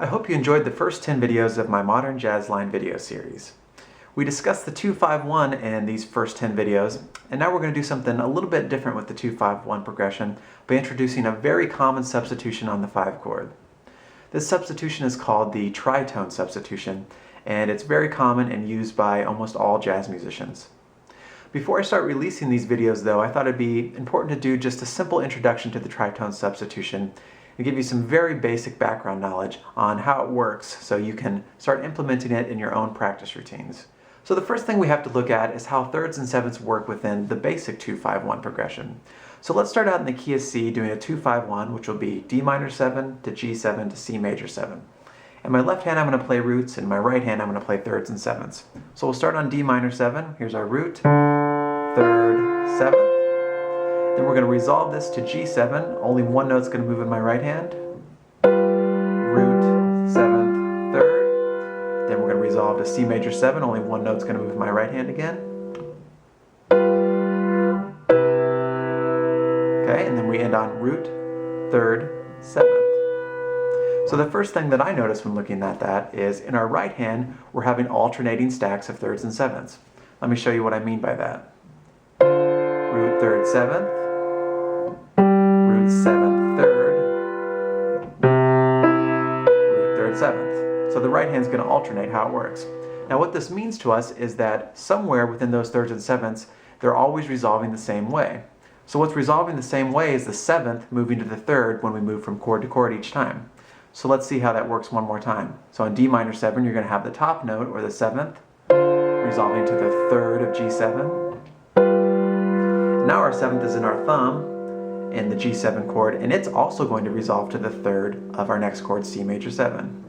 I hope you enjoyed the first 10 videos of my Modern Jazz Line video series. We discussed the 2-5-1 in these first 10 videos, and now we're going to do something a little bit different with the 2-5-1 progression by introducing a very common substitution on the 5 chord. This substitution is called the tritone substitution, and it's very common and used by almost all jazz musicians. Before I start releasing these videos though, I thought it'd be important to do just a simple introduction to the tritone substitution and give you some very basic background knowledge on how it works so you can start implementing it in your own practice routines. So the first thing we have to look at is how thirds and sevenths work within the basic 2-5-1 progression. So let's start out in the key of C doing a 2-5-1, which will be D minor 7 to G7 to C major 7. In my left hand I'm going to play roots, and in my right hand I'm going to play thirds and sevenths. So we'll start on D minor 7. Here's our root, third, seventh. Then we're going to resolve this to G7. Only one note's going to move in my right hand. Root, seventh, third. Then we're going to resolve to C major 7. Only one note's going to move in my right hand again. Okay, and then we end on root, third, seventh. So the first thing that I notice when looking at that is in our right hand, we're having alternating stacks of thirds and sevenths. Let me show you what I mean by that. Root, third, seventh. Root, seventh, third. Root, third, seventh. So the right hand's going to alternate how it works. Now what this means to us is that somewhere within those thirds and sevenths, they're always resolving the same way. So what's resolving the same way is the seventh moving to the third when we move from chord to chord each time. So let's see how that works one more time. So on D minor 7, you're going to have the top note, or the seventh, resolving to the third of G7. Now our seventh is in our thumb in the G7 chord, and it's also going to resolve to the third of our next chord, C major 7.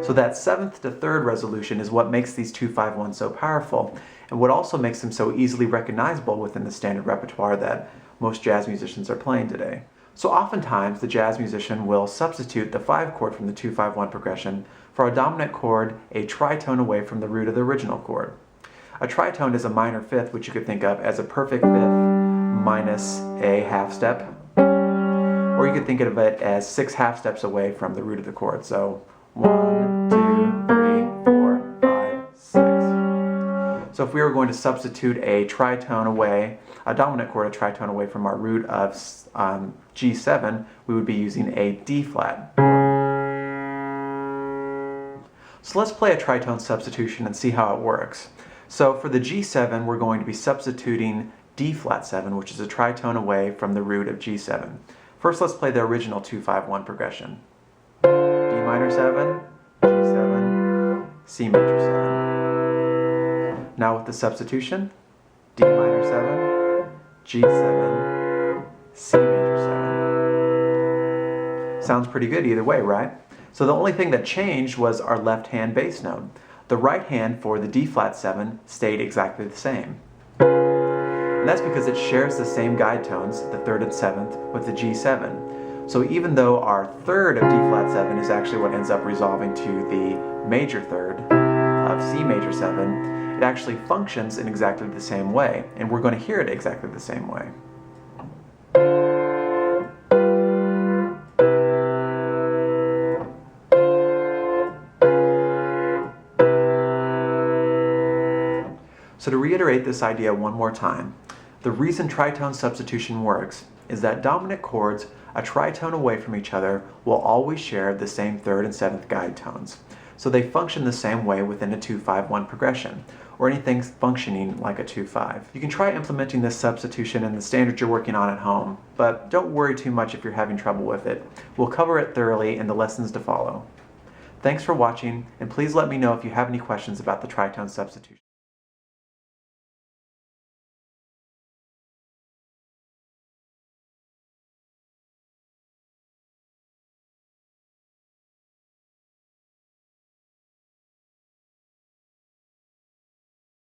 So that seventh to third resolution is what makes these 2-5-1 so powerful, and what also makes them so easily recognizable within the standard repertoire that most jazz musicians are playing today. So oftentimes the jazz musician will substitute the 5 chord from the 2-5-1 progression for a dominant chord a tritone away from the root of the original chord. A tritone is a minor fifth, which you could think of as a perfect fifth minus a half step, or you could think of it as 6 half steps away from the root of the chord. So 1, 2, 3, 4, 5, 6. So if we were going to substitute a tritone away, a dominant chord, a tritone away from our root of G7, we would be using a D flat. So let's play a tritone substitution and see how it works. So for the G7, we're going to be substituting D flat 7, which is a tritone away from the root of G7. First, let's play the original 2-5-1 progression. D minor 7, G7, C major 7. Now with the substitution, D minor 7, G7, C major 7. Sounds pretty good either way, right? So the only thing that changed was our left hand bass note. The right hand for the D flat 7 stayed exactly the same. And that's because it shares the same guide tones, the third and seventh, with the G7. So even though our third of D flat 7 is actually what ends up resolving to the major third of C major 7, it actually functions in exactly the same way, and we're going to hear it exactly the same way. So to reiterate this idea one more time, the reason tritone substitution works is that dominant chords a tritone away from each other will always share the same third and seventh guide tones. So they function the same way within a 2-5-1 progression, or anything functioning like a 2-5. You can try implementing this substitution in the standards you're working on at home, but don't worry too much if you're having trouble with it. We'll cover it thoroughly in the lessons to follow. Thanks for watching, and please let me know if you have any questions about the tritone substitution.